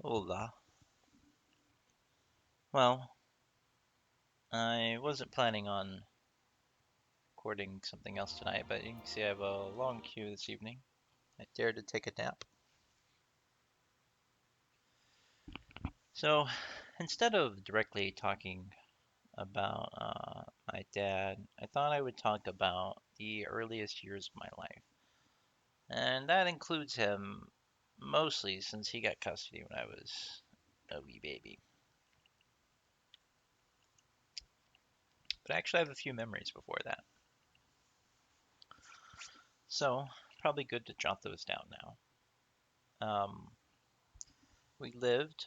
Hola. Well, I wasn't planning on recording something else tonight, but you can see I have a long queue this evening. I dared to take a nap. So, instead of directly talking about my dad, I thought I would talk about the earliest years of my life. And that includes him mostly since he got custody when I was a wee baby. But I actually have a few memories before that. So, probably good to jot those down now. We lived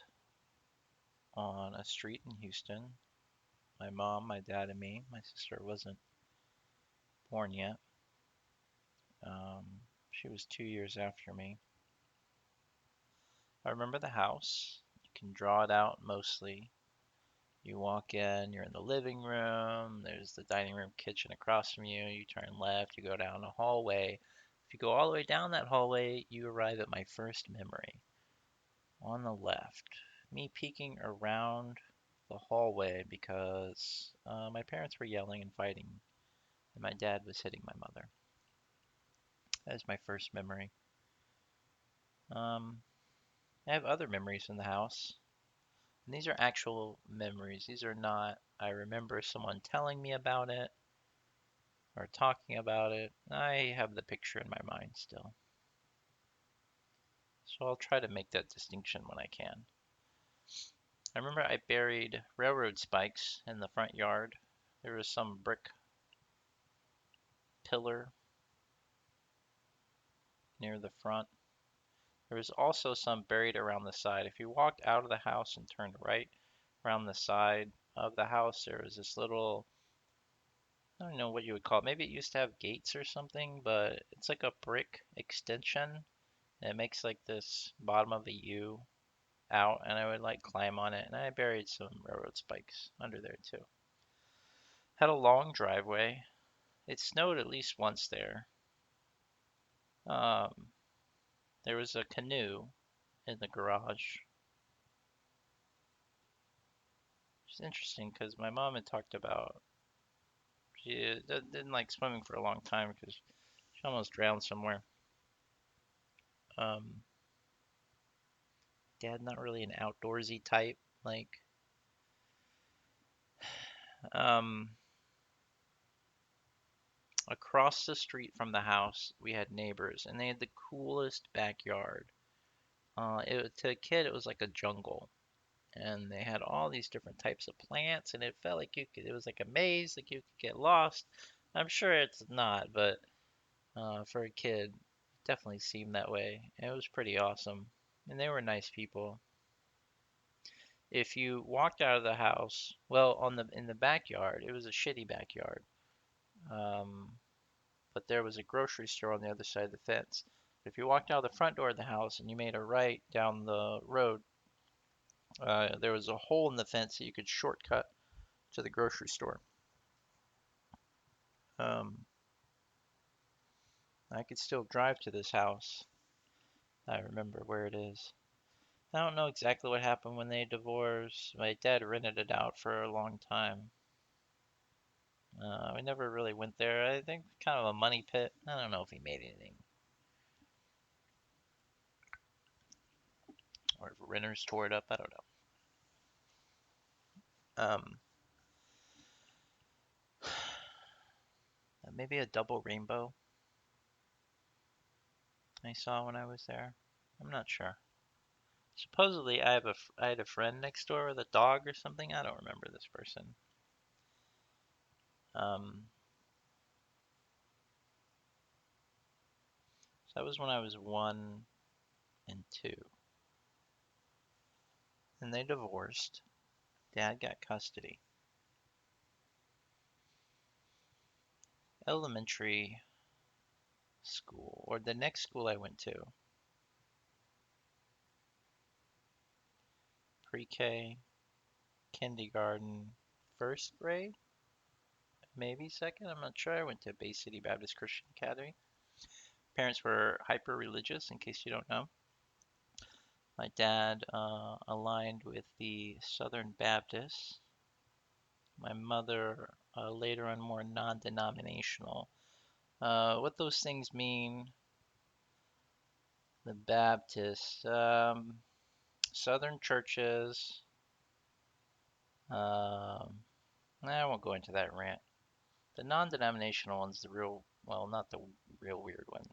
on a street in Houston. My mom, my dad, and me. My sister wasn't born yet. She was 2 years after me. I remember the house. You can draw it out mostly. You walk in, you're in the living room. There's the dining room kitchen across from you. You turn left, you go down a hallway. If you go all the way down that hallway, you arrive at my first memory. On the left, me peeking around the hallway because my parents were yelling and fighting, and my dad was hitting my mother. That is my first memory. Um, I have other memories in the house, and these are actual memories. These are not, I remember someone telling me about it or talking about it. I have the picture in my mind still. So I'll try to make that distinction when I can. I remember I buried railroad spikes in the front yard. There was some brick pillar near the front. There was also some buried around the side. If you walked out of the house and turned right around the side of the house, there was this little, I don't know what you would call it. Maybe it used to have gates or something, but it's like a brick extension. And it makes like this bottom of a U out, and I would like climb on it. And I buried some railroad spikes under there too. Had a long driveway. It snowed at least once there. Um, there was a canoe in the garage. It's interesting because my mom had talked about she didn't like swimming for a long time because she almost drowned somewhere. Um, Dad not really an outdoorsy type. Like, um, across the street from the house, we had neighbors, and they had the coolest backyard. To a kid, it was like a jungle, and they had all these different types of plants, and it felt like it was like a maze, like you could get lost. I'm sure it's not, but for a kid, it definitely seemed that way. And it was pretty awesome, and they were nice people. If you walked out of the house, well, on the in the backyard, it was a shitty backyard. Um, but there was a grocery store on the other side of the fence. If you walked out of the front door of the house and you made a right down the road, there was a hole in the fence that you could shortcut to the grocery store. Um, I could still drive to this house. I remember where it is. I don't know exactly what happened when they divorced. My dad rented it out for a long time. We never really went there. I think kind of a money pit. I don't know if he made anything. Or if renters tore it up. I don't know. Maybe a double rainbow I saw when I was there. I'm not sure. Supposedly, I had a friend next door with a dog or something. I don't remember this person. Um, so that was when I was 1 and 2, and they divorced. Dad got custody. Elementary school, or the next school I went to, pre-K, kindergarten, first grade, maybe second. I'm not sure. I went to Bay City Baptist Christian Academy. Parents were hyper religious, in case you don't know. My dad aligned with the Southern Baptists. My mother later on more non-denominational. What those things mean, the Baptists, Southern churches. Um, I won't go into that rant. The non-denominational one's the real, well, not the real weird one.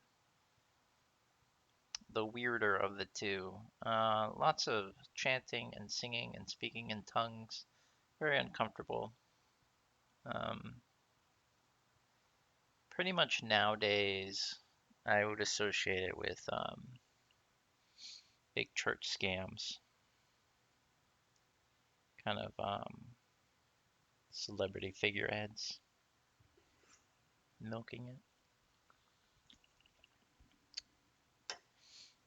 The weirder of the two. Lots of chanting and singing and speaking in tongues. Very uncomfortable. Um, Pretty much nowadays, I would associate it with big church scams, kind of celebrity figureheads milking it.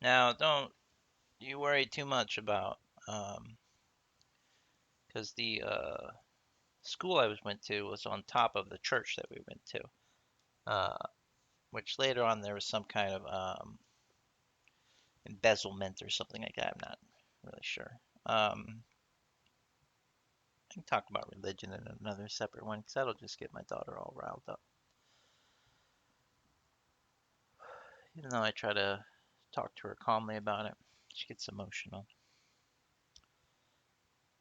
Now, don't you worry too much about, because the school I was went to was on top of the church that we went to, uh, which later on there was some kind of embezzlement or something like that. I'm not really sure. I can talk about religion in another separate one because that'll just get my daughter all riled up. Even though I try to talk to her calmly about it, she gets emotional.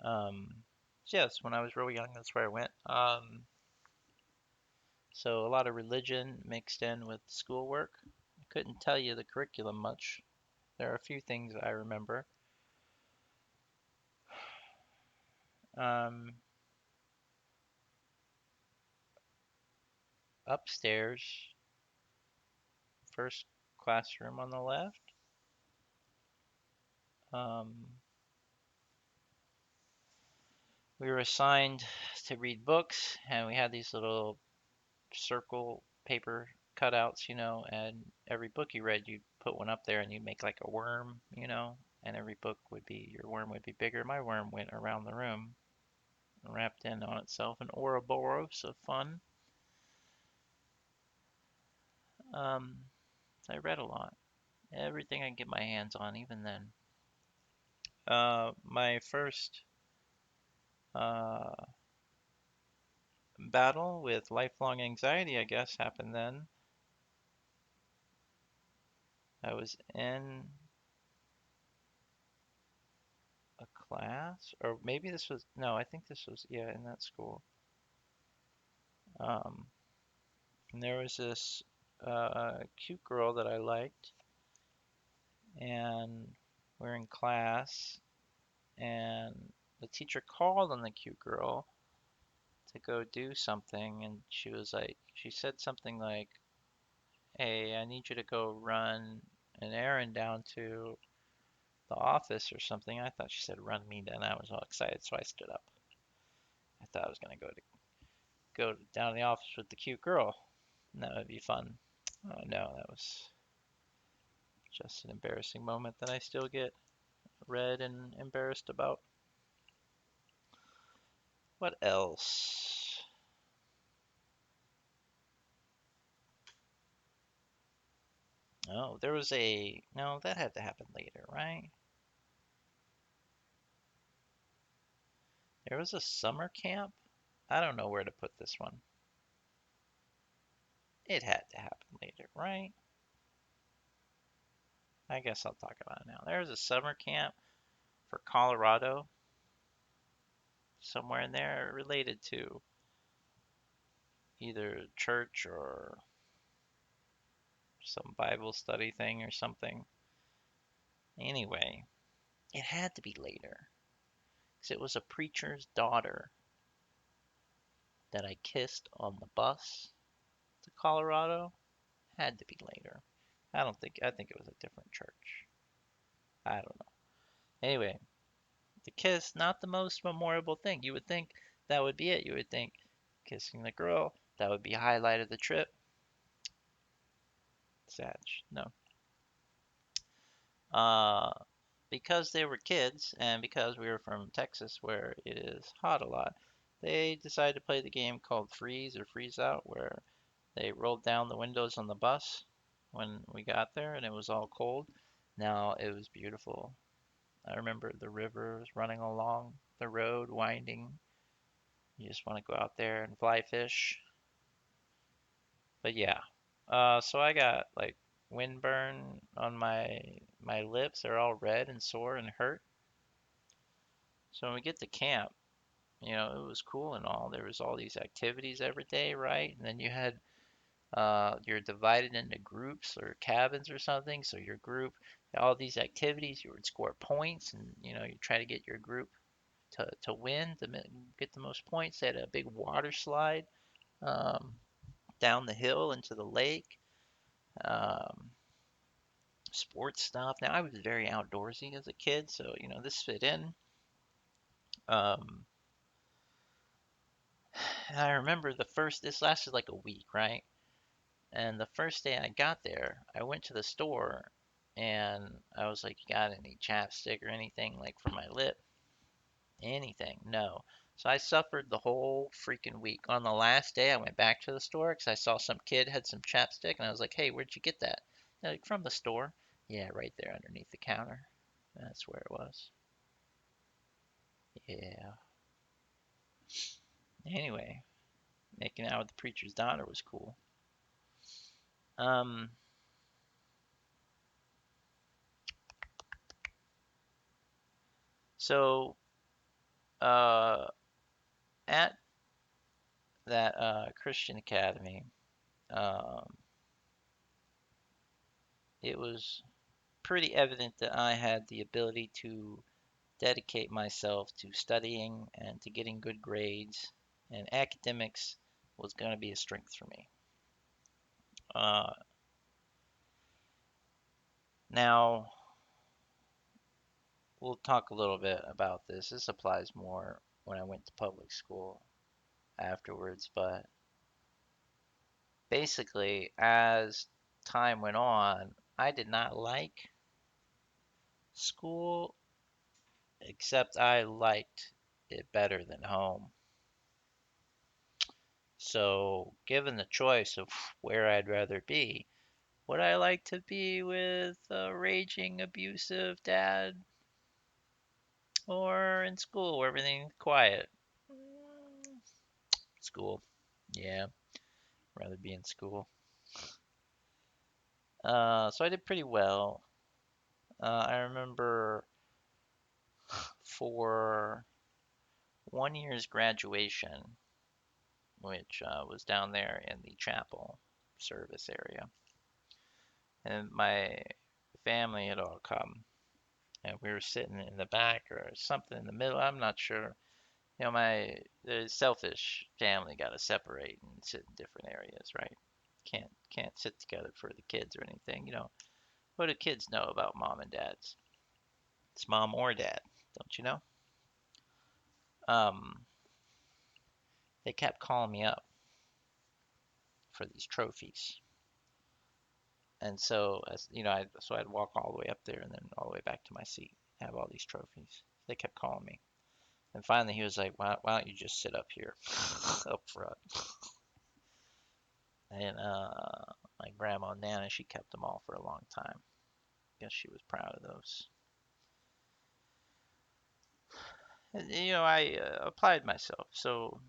So yes, when I was real young, that's where I went. So a lot of religion mixed in with schoolwork. I couldn't tell you the curriculum much. There are a few things I remember. Um, Upstairs, first classroom on the left. Um, we were assigned to read books, and we had these little circle paper cutouts, and every book you read, you'd put one up there and you'd make like a worm, and every book would be, your worm would be bigger. My worm went around the room, wrapped in on itself, an Ouroboros of fun. Um, I read a lot, everything I could get my hands on, even then. My first uh, battle with lifelong anxiety, I guess, happened then. I was in a class, or maybe this was, no, I think this was, yeah, in that school. Um, and there was this cute girl that I liked, and we're in class, and the teacher called on the cute girl to go do something, and she said something like, "Hey, I need you to go run an errand down to the office or something." I thought she said run me, then I was all excited, so I stood up. I thought I was gonna go down to the office with the cute girl, and that would be fun. Oh no, that was just an embarrassing moment that I still get red and embarrassed about. What else? Oh, there was a. No, that had to happen later, right? There was a summer camp. I don't know where to put this one. It had to happen later, right? I guess I'll talk about it now. There was a summer camp for Colorado, somewhere in there, related to either church or some Bible study thing or something. Anyway, it had to be later because it was a preacher's daughter that I kissed on the bus to Colorado. Had to be later. I think it was a different church. I don't know. Anyway, the kiss, not the most memorable thing. You would think that would be it. You would think kissing the girl, that would be highlight of the trip. Sad. No. Uh, because they were kids and because we were from Texas where it is hot a lot, they decided to play the game called Freeze or Freeze Out, where they rolled down the windows on the bus when we got there and it was all cold. Now it was beautiful. I remember the rivers running along the road, winding. You just want to go out there and fly fish. But yeah, so I got like windburn on my lips. They're all red and sore and hurt. So when we get to camp, it was cool and all. There was all these activities every day, right? And then you're divided into groups or cabins or something. So your group, all these activities, you would score points, and you try to get your group to win to get the most points. They had a big water slide um, down the hill into the lake. Um, Sports stuff. Now I was very outdoorsy as a kid, so this fit in. Um, and I remember this lasted like a week, right? And the first day I got there, I went to the store and I was like, "You got any chapstick or anything like for my lip? Anything?" No. So I suffered the whole freaking week. On the last day, I went back to the store because I saw some kid had some chapstick and I was like, "Hey, where'd you get that?" They're like, "From the store." Yeah, right there underneath the counter. That's where it was. Yeah. Anyway, making out with the preacher's daughter was cool. Um, so uh, at that Christian academy, um, it was pretty evident that I had the ability to dedicate myself to studying and to getting good grades, and academics was going to be a strength for me. Uh, Now, we'll talk a little bit about this. This applies more when I went to public school afterwards, but basically, as time went on, I did not like school, except I liked it better than home. So, given the choice of where I'd rather be, would I like to be with a raging, abusive dad or in school where everything's quiet? Mm, School. Yeah, rather be in school. So I did pretty well. I remember for 1 year's graduation, which was down there in the chapel service area. And my family had all come, and we were sitting in the back or something in the middle. I'm not sure. The selfish family got to separate and sit in different areas, right? Can't sit together for the kids or anything. What do kids know about mom and dads? It's mom or dad, don't you know? Um, they kept calling me up for these trophies. And so, I'd walk all the way up there and then all the way back to my seat, have all these trophies. They kept calling me. And finally, he was like, why don't you just sit up here up front? And my grandma Nana, she kept them all for a long time. Guess she was proud of those. And, I applied myself. So,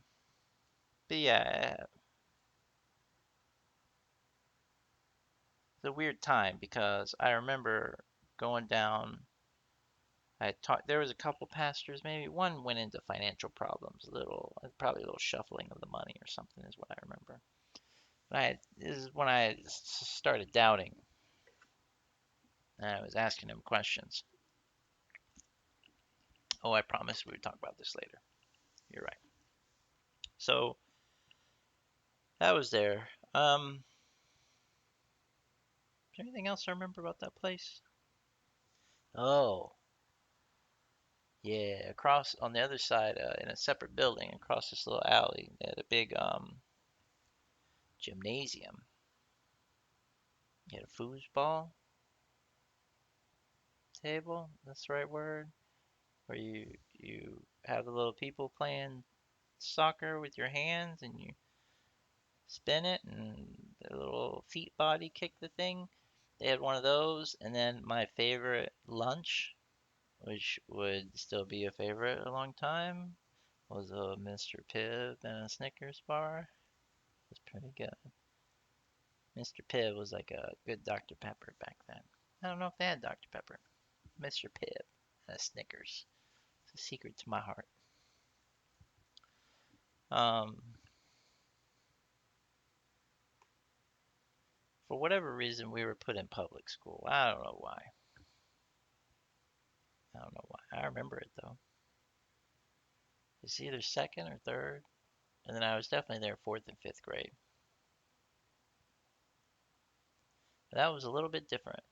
but yeah, it's a weird time because I remember going down. I taught. There was a couple pastors. Maybe one went into financial problems. Probably a little shuffling of the money or something is what I remember. This is when I started doubting. And I was asking him questions. Oh, I promised we would talk about this later. You're right. So that was there. Is there anything else I remember about that place? Oh, yeah. Across on the other side, in a separate building, across this little alley, they had a big gymnasium. You had a foosball table. That's the right word. Where you have the little people playing soccer with your hands and you spin it and the little feet body kick the thing. They had one of those, and then my favorite lunch. which would still be a favorite a long time, was a Mr. Pibb and a Snickers bar. It was pretty good. Mr. Pibb was like a good Dr. Pepper back then. I don't know if they had Dr. Pepper. Mr. Pibb and a Snickers. It's a secret to my heart. Um, for whatever reason, we were put in public school. I don't know why. I don't know why. I remember it though. It's either second or third, and then I was definitely there fourth and fifth grade. But that was a little bit different.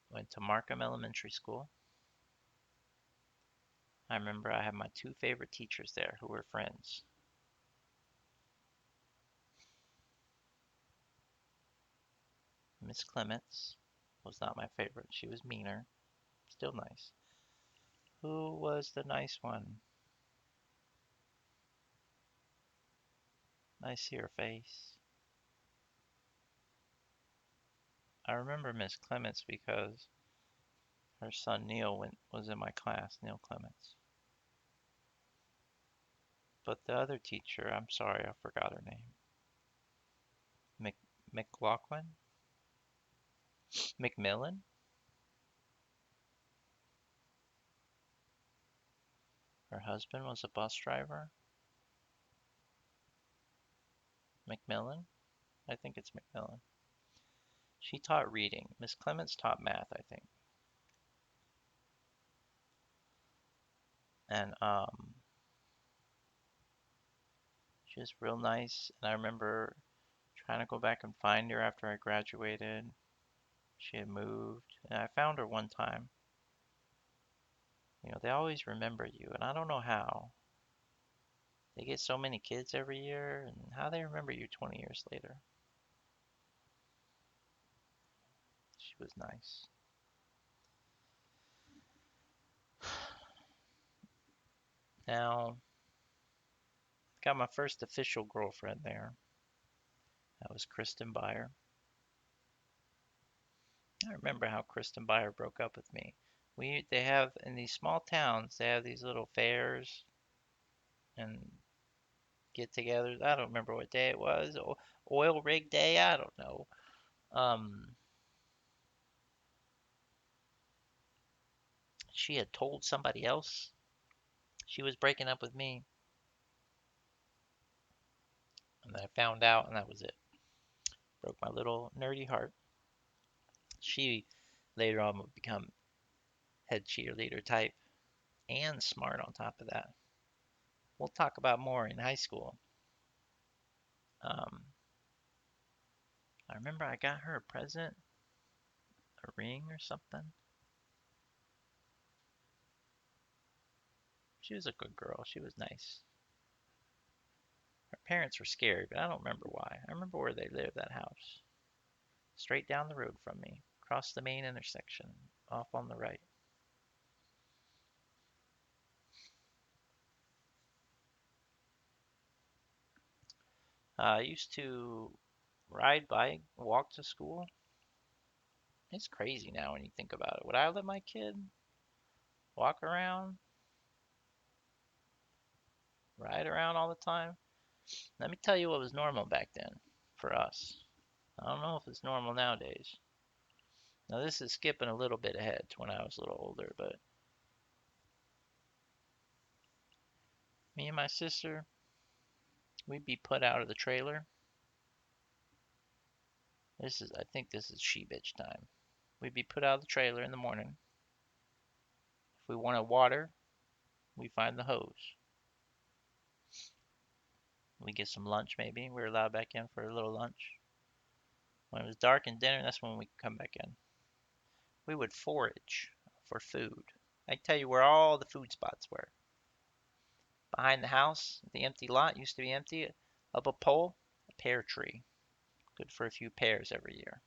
Went to Markham Elementary School. I remember I had my two favorite teachers there who were friends. Miss Clements was not my favorite. She was meaner. Still nice. Who was the nice one? I see her face. I remember Miss Clements because her son Neil was in my class, Neil Clements. But the other teacher, I'm sorry, I forgot her name. Mc, McLaughlin? McMillan? Her husband was a bus driver. McMillan? I think it's McMillan. She taught reading. Miss Clements taught math, I think. And she was real nice. And I remember trying to go back and find her after I graduated. She had moved, and I found her one time. You know, they always remember you, and I don't know how. They get so many kids every year, and how they remember you 20 years later. She was nice. Now, got my first official girlfriend there. That was Kristen Byer. I remember how Kristen Byer broke up with me. They have in these small towns, they have these little fairs and get-togethers. I don't remember what day it was. Oil rig day. I don't know. Um, she had told somebody else she was breaking up with me, and I found out, and that was it. Broke my little nerdy heart. She later on would become head cheerleader type and smart on top of that. We'll talk about more in high school. Um, I remember I got her a present, a ring or something. She was a good girl. She was nice. Her parents were scary, but I don't remember why. I remember where they lived, that house. Straight down the road from me, across the main intersection, off on the right. I used to ride bike, walk to school. It's crazy now when you think about it. Would I let my kid walk around, ride around all the time? Let me tell you what was normal back then for us. I don't know if it's normal nowadays. Now, this is skipping a little bit ahead to when I was a little older, but me and my sister, we'd be put out of the trailer. I think this is she bitch time. We'd be put out of the trailer in the morning. If we wanted water, we find the hose. We get some lunch maybe. We were allowed back in for a little lunch. When it was dark and dinner, that's when we could come back in. We would forage for food. I can tell you where all the food spots were. Behind the house, the empty lot used to be empty. Up a pole, a pear tree. Good for a few pears every year.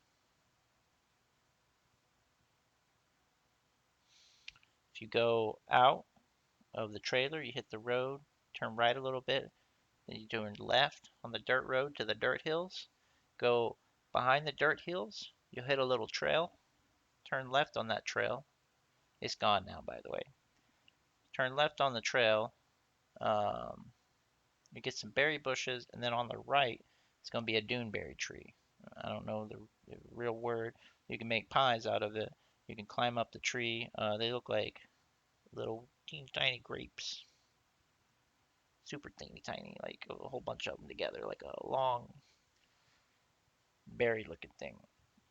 If you go out of the trailer, you hit the road, turn right a little bit, then you turn left on the dirt road to the dirt hills. Go behind the dirt hills, you'll hit a little trail. Turn left on that trail. It's gone now, by the way. Turn left on the trail. Um, you get some berry bushes, and then on the right, it's going to be a duneberry tree. I don't know the real word. You can make pies out of it. You can climb up the tree. They look like little teeny tiny grapes, super teeny tiny, like a whole bunch of them together, like a long berry looking thing.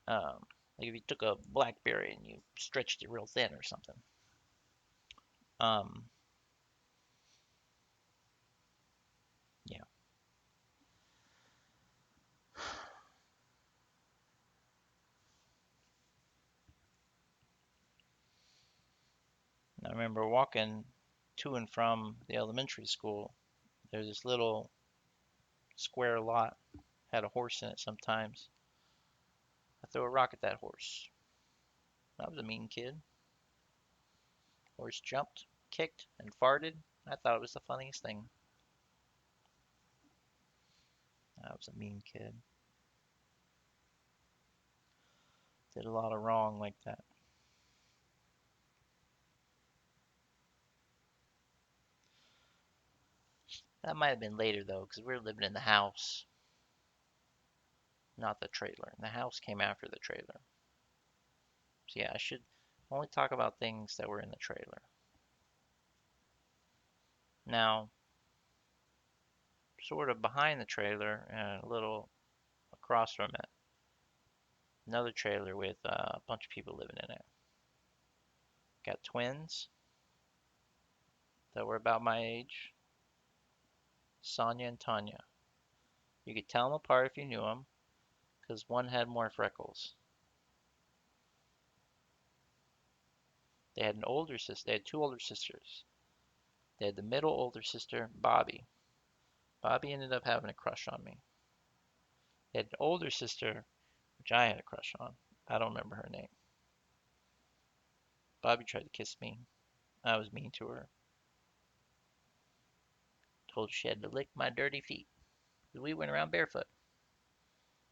Like if you took a blackberry and you stretched it real thin or something. Um, yeah. I remember walking to and from the elementary school. There's this little square lot, had a horse in it sometimes. I threw a rock at that horse. I was a mean kid. Horse jumped, kicked, and farted. I thought it was the funniest thing. I was a mean kid. Did a lot of wrong like that. That might have been later though, because we were living in the house, not the trailer. And the house came after the trailer. So yeah, I should only talk about things that were in the trailer. Now, sort of behind the trailer and a little across from it, another trailer with a bunch of people living in it. Got twins that were about my age, Sonia and Tanya. You could tell them apart if you knew them, because one had more freckles. They had an older sister. They had two older sisters. They had the middle older sister, Bobby. Bobby ended up having a crush on me. They had an older sister, which I had a crush on. I don't remember her name. Bobby tried to kiss me. I was mean to her. Told her she had to lick my dirty feet. We went around barefoot.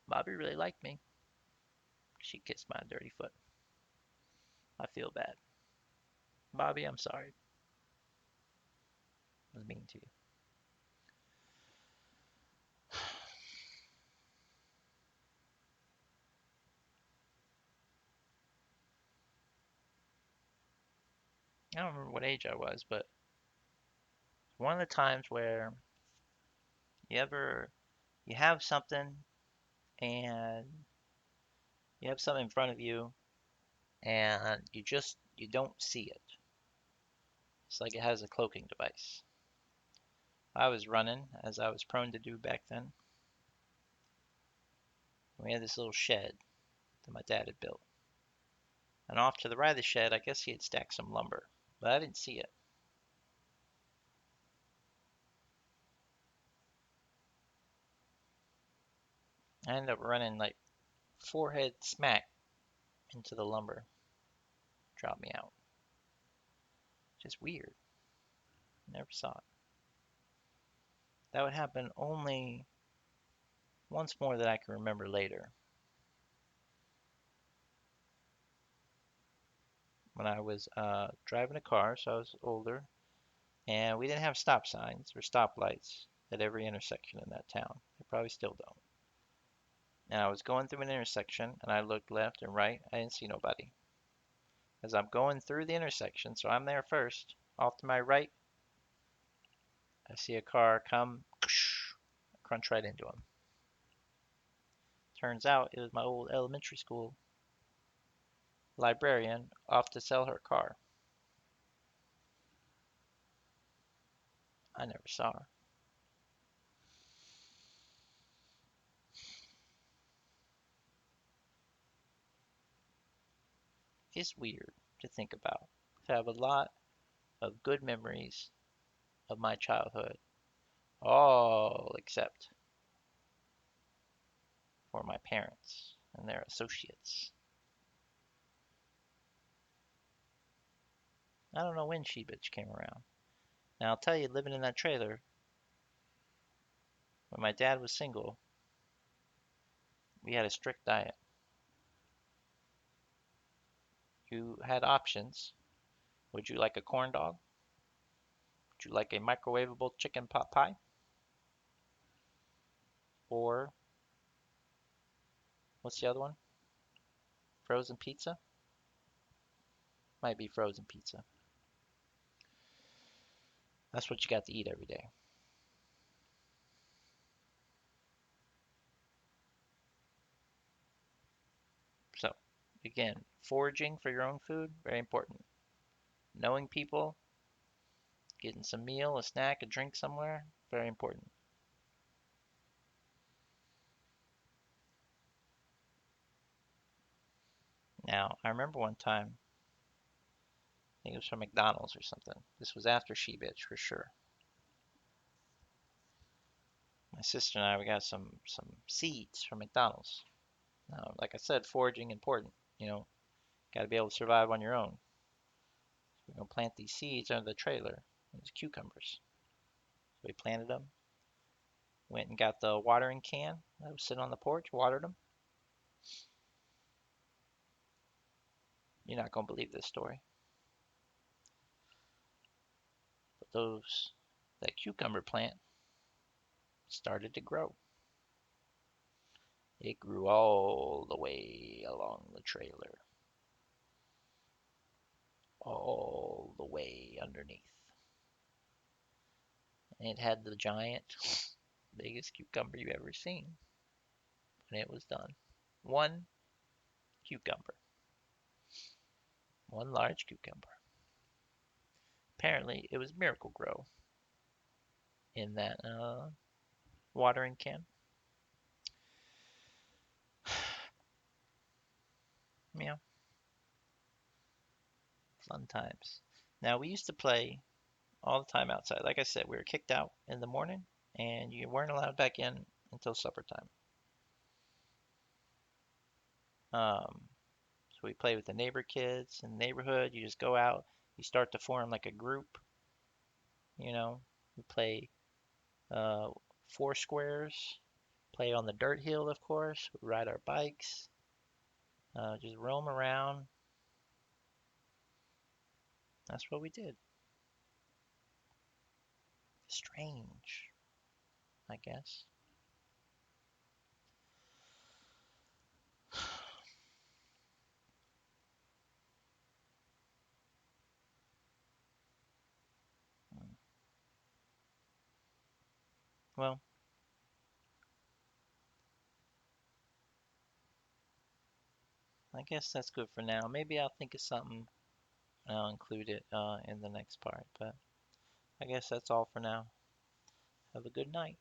Bobby really liked me. She kissed my dirty foot. I feel bad. Bobby, I'm sorry. I was mean to you. I don't remember what age I was, but one of the times where you ever you have something and you have something in front of you and you don't see it. It's like it has a cloaking device. I was running as I was prone to do back then. We had this little shed that my dad had built. And off to the right of the shed, I guess he had stacked some lumber, but I didn't see it. I ended up running like forehead smack into the lumber, dropped me out. Just weird. Never saw it. That would happen only once more that I can remember later. When I was driving a car, so I was older, and we didn't have stop signs or stoplights at every intersection in that town. They probably still don't. And I was going through an intersection, and I looked left and right. I didn't see nobody. As I'm going through the intersection, so I'm there first. Off to my right, I see a car come, crunch right into him. Turns out it was my old elementary school librarian off to sell her car. I never saw her. It's weird to think about. I have a lot of good memories of my childhood, all except for my parents and their associates. I don't know when She Bitch came around. Now I'll tell you, living in that trailer, when my dad was single, we had a strict diet. You had options. Would you like a corn dog? Would you like a microwavable chicken pot pie? Or what's the other one? Frozen pizza? Might be frozen pizza. That's what you got to eat every day. So, again, foraging for your own food, very important. Knowing people, getting some meal, a snack, a drink somewhere, very important. Now, I remember one time, I think it was from McDonald's or something. This was after She Bitch for sure. My sister and I, we got some seeds from McDonald's. Now, like I said, foraging important. Got to be able to survive on your own. We're gonna plant these seeds under the trailer. These cucumbers. So we planted them. Went and got the watering can that was sitting on the porch. Watered them. You're not gonna believe this story, but that cucumber plant started to grow. It grew all the way along the trailer, all the way underneath. And it had the giant, biggest cucumber you've ever seen when it was done. One cucumber. One large cucumber. Apparently, it was Miracle-Gro in that watering can. Yeah, fun times. Now, we used to play all the time outside. Like I said, we were kicked out in the morning, and you weren't allowed back in until supper time. So we play with the neighbor kids in the neighborhood. You just go out, you start to form like a group. You know, we play uh, four squares, play on the dirt hill, of course. We ride our bikes, just roam around. That's what we did. Strange, I guess. Well, I guess that's good for now. Maybe I'll think of something and I'll include it in the next part. But I guess that's all for now. Have a good night.